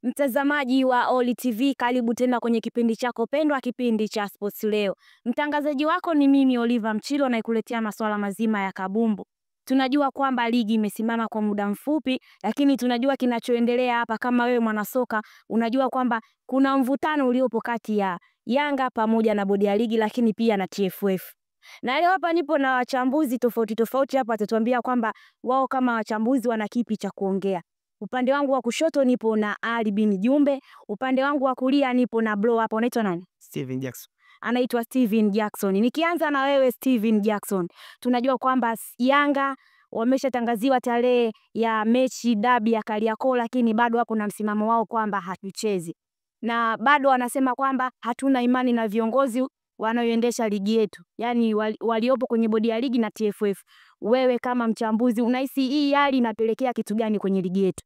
Mtazamaji wa Oli TV, karibu tena kwenye kipindi chako pendwa, kipindi cha Sports Leo. Mtangazaji wako ni mimi Oliver Mchilo, na ikuletea masuala mazima ya kabumbu. Tunajua kwamba ligi imesimama kwa muda mfupi, lakini tunajua kinachoendelea hapa. Kama wewe mwanasoka, unajua kwamba kuna mvutano uliopo kati ya Yanga pamoja na bodi ya ligi, lakini pia na TFF. Na leo hapa nipo na wachambuzi tofauti hapa, watatuambia kwamba wao kama wachambuzi wana kipi cha kuongea. Upande wangu wa kushoto nipo na Ali bin Jumbe, upande wangu wa kulia nipo na bro hapa. Unaitwa nani? Steven Jackson. Anaitwa Steven Jackson. Nikianza na wewe Steven Jackson, tunajua kwamba Yanga wameshatangaziwa tarehe ya mechi dabi ya Kariakoo, lakini bado hapo na msimamo wao kwamba hatuchezi. Na bado wanasema kwamba hatuna imani na viongozi wanaoendesha ligi yetu, yani waliopo kwenye bodi ya ligi na TFF. Wewe kama mchambuzi, unahisi hii hali inapelekea kitu gani kwenye ligi yetu?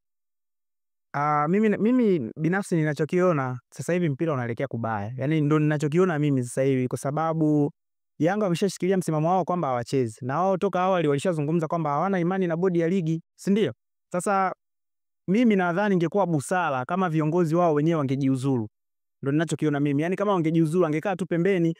Mimi binafsi ninachokiona sasa hivi mpira unaelekea kubaya. Yaani ndo ninachokiona mimi sasa hivi, kwa sababu Yanga wameshashikilia msimamo wao kwamba hawachezi. Na wao toka awali walishazungumza kwamba hawana imani na bodi ya ligi, si ndio? Sasa mimi nadhani ingekuwa busara kama viongozi wao wenyewe wangejiuzuru. Ndo ninachokiona mimi. Yaani kama wangejiuzuru, wangekaa tu pembeni,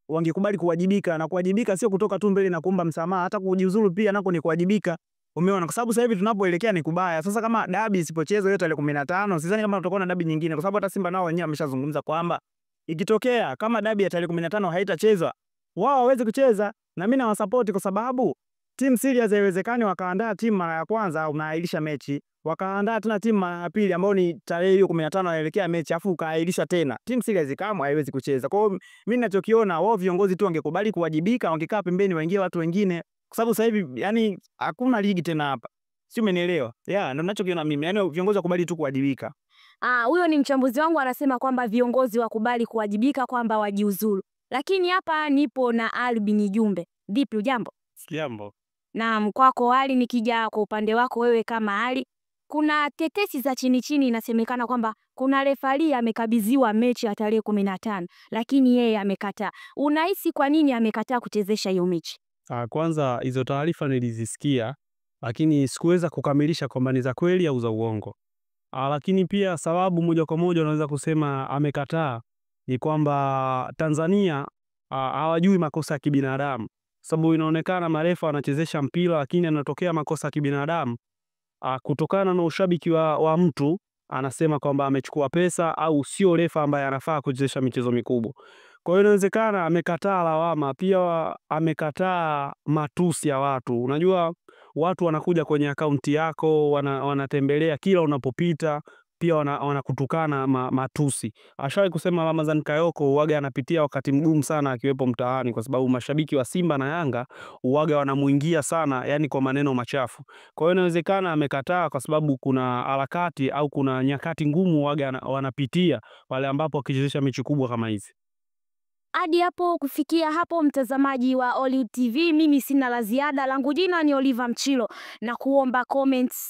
wangekubali kuwajibika, na kuwajibika sio kutoka tu mbele na kuomba msamaha, hata kujiuzuru pia nako ni kuwajibika. Umeona, kwa sababu sasa hivi tunapoelekea ni kubaya. Sasa kama dabi isipochezwa hiyo tarehe 15, sidhani kama tutakuwa na dabi nyingine, kwa sababu hata Simba nao wenyewe wameshazungumza kwamba ikitokea kama dabi ya tarehe 15 haitachezwa, wao hawawezi kucheza. Na mimi nawasupport, kwa sababu team serious haiwezekani wakaandaa timu mara ya kwanza unaahirisha mechi, wakaandaa tena timu mara ya pili ambayo ni tarehe hiyo 15 inaelekea mechi, afu ukaahirisha tena. Team serious kama haiwezi kucheza. Kwa hiyo mimi ninachokiona, wao viongozi tu wangekubali kuwajibika, wangekaa pembeni, waingie watu wengine, kwa sababu sasa hivi yani hakuna ligi tena hapa. Sio, umenielewa? Ndio ninachokiona mimi. Yani viongozi wakubali tu kuwajibika. Huyo ni mchambuzi wangu, anasema kwamba viongozi wakubali kuwajibika, kwamba wajiuzuru. Lakini hapa nipo na Ali bin Jumbe. Vipi, ujambo? Jambo. Naam, kwako Ali. Nikija kwa upande wako wewe kama Ali, kuna tetesi za chini inasemekana kwamba kuna refari amekabidhiwa mechi ya tarehe 15, lakini yeye amekataa. Unahisi kwa nini amekataa kuchezesha hiyo mechi? Kwanza hizo taarifa nilizisikia, lakini sikuweza kukamilisha kwamba ni za kweli au za uongo. Lakini pia sababu moja kwa moja unaweza kusema amekataa ni kwamba Tanzania hawajui makosa ya kibinadamu. Sababu inaonekana marefa wanachezesha mpira, lakini anatokea makosa ya kibinadamu kutokana na ushabiki wa mtu, anasema kwamba amechukua pesa au sio refa ambaye anafaa kuchezesha michezo mikubwa. Kwa hiyo inawezekana amekataa lawama, pia amekataa matusi ya watu. Unajua watu wanakuja kwenye akaunti yako, wanatembelea kila unapopita, pia wanakutukana matusi. Ashawahi kusema Ramadhan Kayoko uwaga anapitia wakati mgumu sana akiwepo mtaani, kwa sababu mashabiki wa Simba na Yanga uwaga wanamuingia sana, yani kwa maneno machafu. Kwa hiyo inawezekana amekataa kwa sababu kuna harakati au kuna nyakati ngumu uwaga wanapitia pale ambapo wakichezesha mechi kubwa kama hizi. Hadi hapo kufikia hapo, mtazamaji wa Oli TV, mimi sina la ziada. Langu jina ni Oliver Mchilo, na kuomba comments